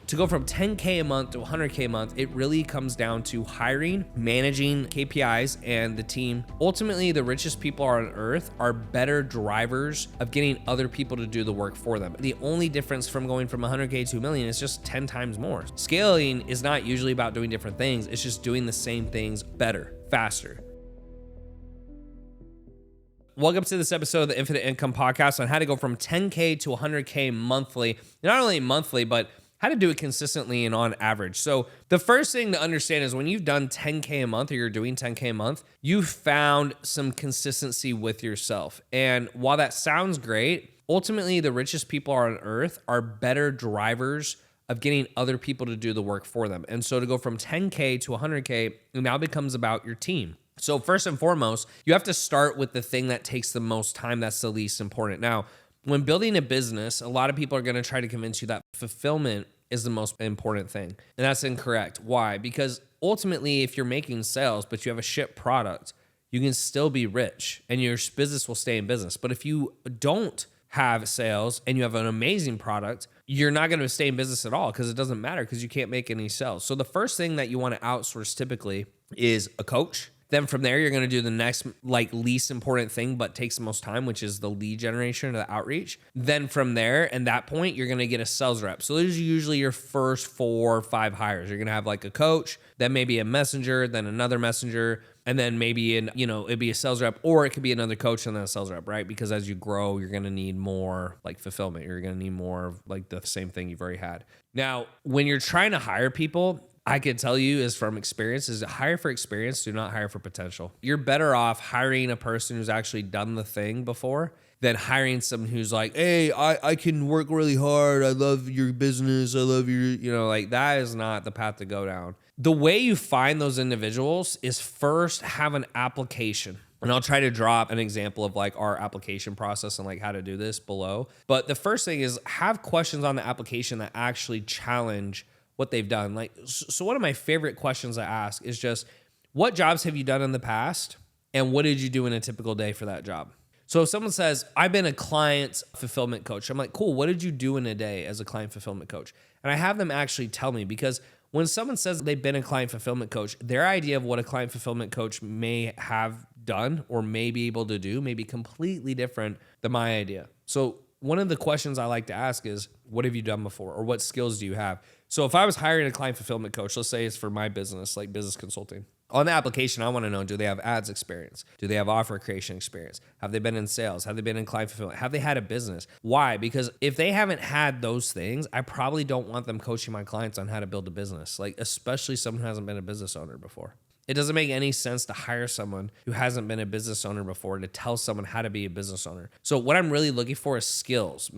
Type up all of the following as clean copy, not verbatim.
to go from 10K a month to 100K a month, it really comes down to hiring, managing KPIs, and the team. Ultimately, the richest people on earth are better drivers of getting other people to do the work for them. The only difference from going from 100K to a million is just 10 times more. Scaling is not usually about doing different things. It's just doing the same things better, faster. Welcome to this episode of the Infinite Income Podcast on how to go from 10K to 100K monthly. Not only monthly, but how to do it consistently and on average. So the first thing to understand is when you've done 10K a month or you're doing 10K a month, you've found some consistency with yourself. And while that sounds great, ultimately the richest people on earth are better drivers of getting other people to do the work for them. And so to go from 10K to 100K, it now becomes about your team. So first and foremost, you have to start with the thing that takes the most time, that's the least important. Now, when building a business, a lot of people are going to try to convince you that fulfillment is the most important thing. And that's incorrect. Why? Because ultimately, if you're making sales, but you have a shit product, you can still be rich and your business will stay in business. But if you don't have sales and you have an amazing product, you're not going to stay in business at all because it doesn't matter because you can't make any sales. So the first thing that you want to outsource typically is a coach. Then from there, you're going to do the next least important thing, but takes the most time, which is the lead generation or the outreach. Then from there, and that point, you're going to get a sales rep. So those are usually your first 4 or 5 hires. You're going to have like a coach, then maybe a messenger, then another messenger, and then maybe it'd be a sales rep, or it could be another coach and then a sales rep, right? Because as you grow, you're going to need more like fulfillment. You're going to need more of like the same thing you've already had. Now, when you're trying to hire people, I could tell you is from experience is hire for experience, do not hire for potential. You're better off hiring a person who's actually done the thing before than hiring someone who's like, hey, I can work really hard. I love your business. I love your, that is not the path to go down. The way you find those individuals is first have an application. And I'll try to drop an example of like our application process and like how to do this below. But the first thing is have questions on the application that actually challenge what they've done. So one of my favorite questions I ask is just, what jobs have you done in the past? And what did you do in a typical day for that job? So if someone says, I've been a client fulfillment coach, I'm like, cool, what did you do in a day as a client fulfillment coach? And I have them actually tell me, because when someone says they've been a client fulfillment coach, their idea of what a client fulfillment coach may have done or may be able to do may be completely different than my idea. So one of the questions I like to ask is, what have you done before? Or what skills do you have? So if I was hiring a client fulfillment coach, let's say it's for my business, like business consulting, on the application, I want to know, do they have ads experience? Do they have offer creation experience? Have they been in sales? Have they been in client fulfillment? Have they had a business? Why? Because if they haven't had those things, I probably don't want them coaching my clients on how to build a business, especially someone who hasn't been a business owner before. It doesn't make any sense to hire someone who hasn't been a business owner before to tell someone how to be a business owner. So what I'm really looking for is skills,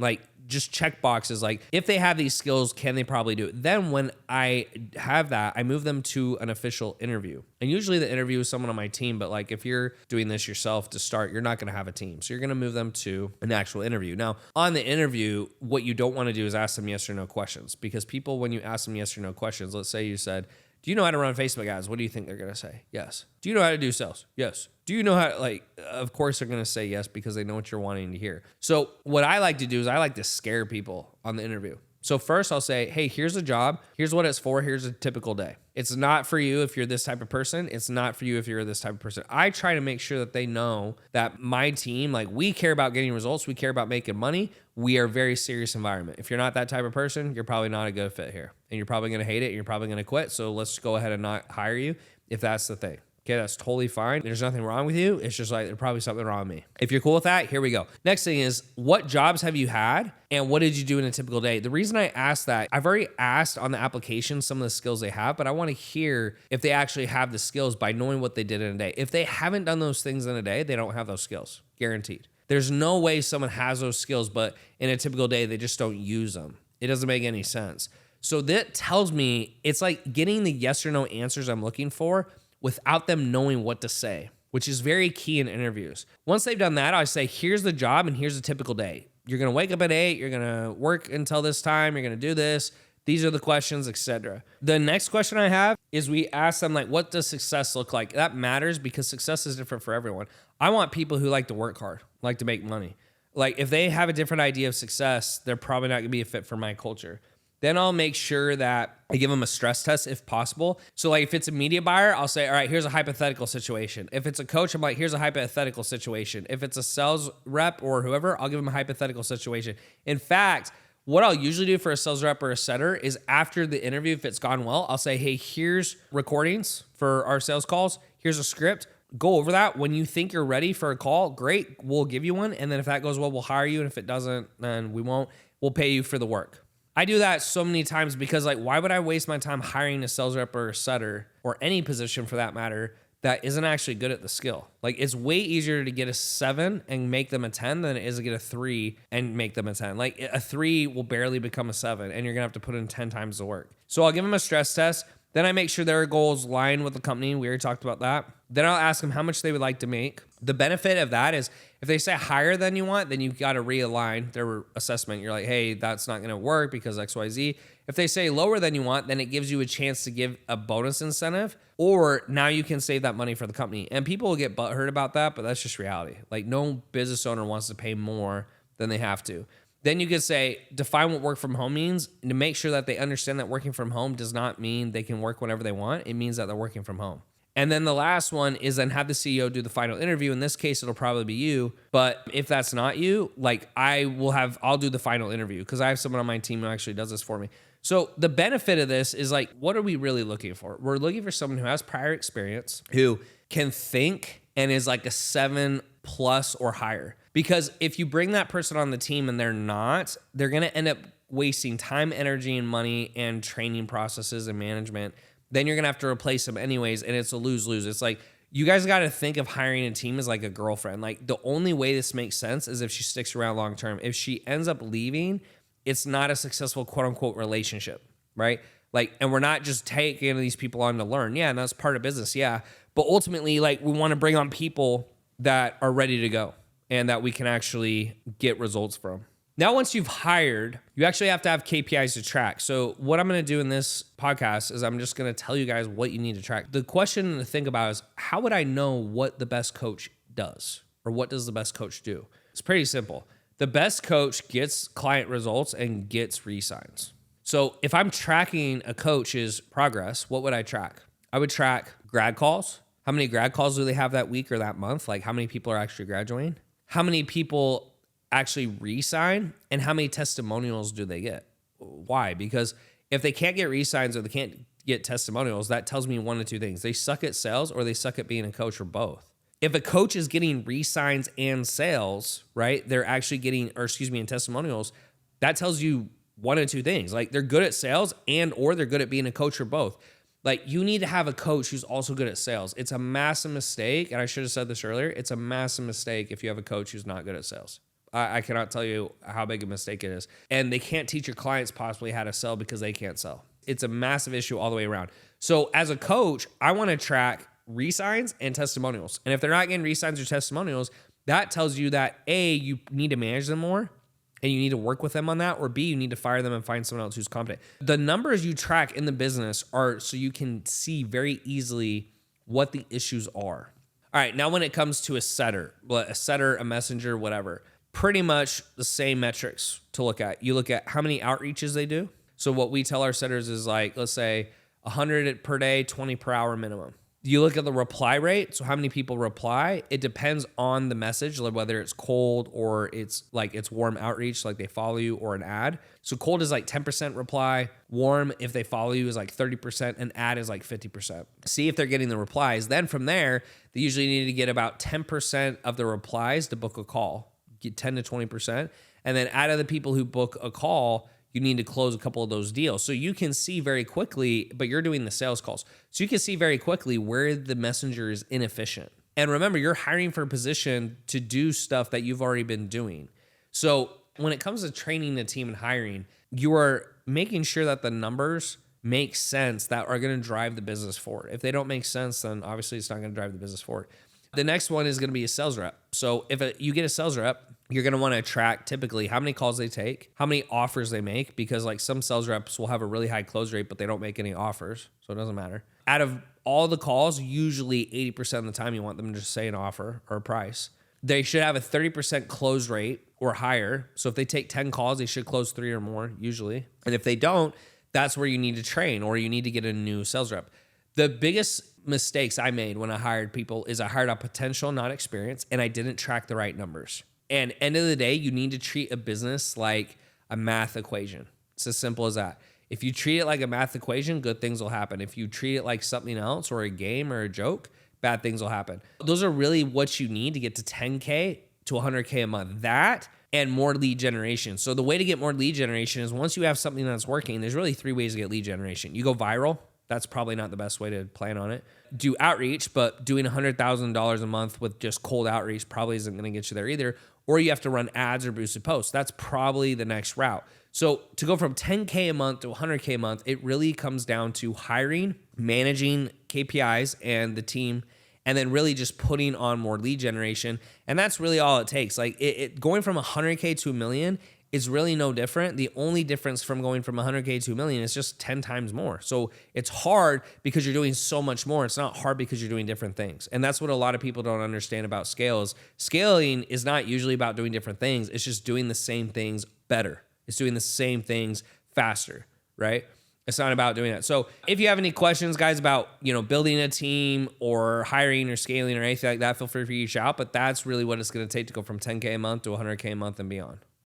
just check boxes. If they have these skills, can they probably do it? Then when I have that, I move them to an official interview. And usually the interview is someone on my team, but if you're doing this yourself to start, you're not going to have a team. So you're going to move them to an actual interview. Now, on the interview, what you don't want to do is ask them yes or no questions, because people, when you ask them yes or no questions, let's say you said, do you know how to run Facebook ads? What do you think they're going to say? Yes. Do you know how to do sales? Yes. Do you know how, of course they're going to say yes because they know what you're wanting to hear. So what I like to do is I like to scare people on the interview. So first I'll say, hey, here's a job. Here's what it's for. Here's a typical day. It's not for you if you're this type of person. It's not for you if you're this type of person. I try to make sure that they know that my team, we care about getting results. We care about making money. We are a very serious environment. If you're not that type of person, you're probably not a good fit here. And you're probably going to hate it. And you're probably going to quit. So let's go ahead and not hire you if that's the thing. Okay, that's totally fine. There's nothing wrong with you. It's just there's probably something wrong with me. If you're cool with that, here we go. Next thing is, what jobs have you had and what did you do in a typical day? The reason I asked that, I've already asked on the application some of the skills they have, but I want to hear if they actually have the skills by knowing what they did in a day. If they haven't done those things in a day, they don't have those skills, guaranteed. There's no way someone has those skills, but in a typical day, they just don't use them. It doesn't make any sense. So that tells me it's like getting the yes or no answers I'm looking for without them knowing what to say, which is very key in interviews. Once they've done that, I say, here's the job and here's a typical day. You're going to wake up at 8, you're going to work until this time, you're going to do this. These are the questions, etc. The next question I have is we ask them, what does success look like? That matters because success is different for everyone. I want people who like to work hard, like to make money. If they have a different idea of success, they're probably not going to be a fit for my culture. Then I'll make sure that I give them a stress test if possible. So like if it's a media buyer, I'll say, all right, here's a hypothetical situation. If it's a coach, I'm like, here's a hypothetical situation. If it's a sales rep or whoever, I'll give them a hypothetical situation. In fact, what I'll usually do for a sales rep or a setter is after the interview, if it's gone well, I'll say, hey, here's recordings for our sales calls. Here's a script. Go over that. When you think you're ready for a call, great, we'll give you one. And then if that goes well, we'll hire you. And if it doesn't, then we won't. We'll pay you for the work. I do that so many times because like, why would I waste my time hiring a sales rep or a setter or any position for that matter that isn't actually good at the skill? Like it's way easier to get a 7 and make them a 10 than it is to get a 3 and make them a 10. Like a 3 will barely become a 7 and you're gonna have to put in 10 times the work. So I'll give them a stress test. Then I make sure their goals line with the company. We already talked about that. Then I'll ask them how much they would like to make. The benefit of that is if they say higher than you want, then you've got to realign their assessment. You're like, hey, that's not going to work because XYZ. If they say lower than you want, then it gives you a chance to give a bonus incentive, or now you can save that money for the company. And people will get butthurt about that, but that's just reality. Like no business owner wants to pay more than they have to. Then you could say, define what work from home means to make sure that they understand that working from home does not mean they can work whenever they want. It means that they're working from home. And then the last one is then have the CEO do the final interview. In this case, it'll probably be you. But if that's not you, like I'll do the final interview because I have someone on my team who actually does this for me. So the benefit of this is like, what are we really looking for? We're looking for someone who has prior experience, who can think and is like a 7+ or higher. Because if you bring that person on the team and they're not, they're going to end up wasting time, energy, and money and training processes and management. Then you're going to have to replace them anyways. And it's a lose-lose. It's like, you guys got to think of hiring a team as like a girlfriend. Like the only way this makes sense is if she sticks around long-term. If she ends up leaving, it's not a successful quote unquote relationship, right? Like, and we're not just taking these people on to learn. Yeah. And that's part of business. Yeah. But ultimately, like we want to bring on people that are ready to go and that we can actually get results from. Now, once you've hired, you actually have to have KPIs to track. So what I'm going to do in this podcast is I'm just going to tell you guys what you need to track. The question to think about is, how would I know what the best coach does, or what does the best coach do? It's pretty simple. The best coach gets client results and gets re-signs. So if I'm tracking a coach's progress, what would I track? I would track grad calls. How many grad calls do they have that week or that month? Like how many people are actually graduating? How many people actually re-sign, and how many testimonials do they get? Why? Because if they can't get re-signs or they can't get testimonials, that tells me one of two things. They suck at sales or they suck at being a coach, or both. If a coach is getting re-signs and sales, right, they're actually getting, and testimonials, that tells you one of two things. Like they're good at sales and or they're good at being a coach, or both. Like you need to have a coach who's also good at sales. It's a massive mistake, and I should have said this earlier, it's a massive mistake if you have a coach who's not good at sales. I cannot tell you how big a mistake it is. And they can't teach your clients possibly how to sell because they can't sell. It's a massive issue all the way around. So as a coach, I want to track re-signs and testimonials. And if they're not getting re-signs or testimonials, that tells you that A, you need to manage them more and you need to work with them on that, or B, you need to fire them and find someone else who's competent. The numbers you track in the business are so you can see very easily what the issues are. All right, now when it comes to a setter, a messenger, whatever, pretty much the same metrics to look at. You look at how many outreaches they do. So what we tell our setters is like, let's say 100 per day, 20 per hour minimum. You look at the reply rate. So how many people reply? It depends on the message, like whether it's cold or it's warm outreach, like they follow you, or an ad. So cold is like 10% reply. Warm, if they follow you, is like 30%. And ad is like 50%. See if they're getting the replies. Then from there, they usually need to get about 10% of the replies to book a call. Get 10 to 20%. And then out of the people who book a call, you need to close a couple of those deals. So you can see very quickly, but you're doing the sales calls. So you can see very quickly where the messenger is inefficient. And remember, you're hiring for a position to do stuff that you've already been doing. So when it comes to training a team and hiring, you are making sure that the numbers make sense that are going to drive the business forward. If they don't make sense, then obviously it's not going to drive the business forward. The next one is going to be a sales rep. So if you get a sales rep, you're going to want to track typically how many calls they take, how many offers they make, because like some sales reps will have a really high close rate, but they don't make any offers. So it doesn't matter. Out of all the calls, usually 80% of the time you want them to just say an offer or a price. They should have a 30% close rate or higher. So if they take 10 calls, they should close 3 or more usually. And if they don't, that's where you need to train or you need to get a new sales rep. The biggest mistakes I made when I hired people is I hired on potential, not experience, and I didn't track the right numbers. And end of the day, you need to treat a business like a math equation. It's as simple as that. If you treat it like a math equation, good things will happen. If you treat it like something else or a game or a joke, bad things will happen. Those are really what you need to get to 10K to 100K a month. That and more lead generation. So the way to get more lead generation is once you have something that's working, there's really 3 ways to get lead generation. You go viral. That's probably not the best way to plan on it. Do outreach, but doing $100,000 a month with just cold outreach probably isn't going to get you there either. Or you have to run ads or boosted posts. That's probably the next route. So to go from 10K a month to 100K a month, it really comes down to hiring, managing KPIs and the team, and then really just putting on more lead generation. And that's really all it takes. Like going from 100K to $1 million is really no different. The only difference from going from 100K to $1 million is just 10 times more. So it's hard because you're doing so much more. It's not hard because you're doing different things. And that's what a lot of people don't understand about scales. Scaling is not usually about doing different things. It's just doing the same things better. It's doing the same things faster, right? It's not about doing that. So if you have any questions, guys, about, building a team or hiring or scaling or anything like that, feel free to reach out. But that's really what it's going to take to go from 10K a month to 100K a month and beyond.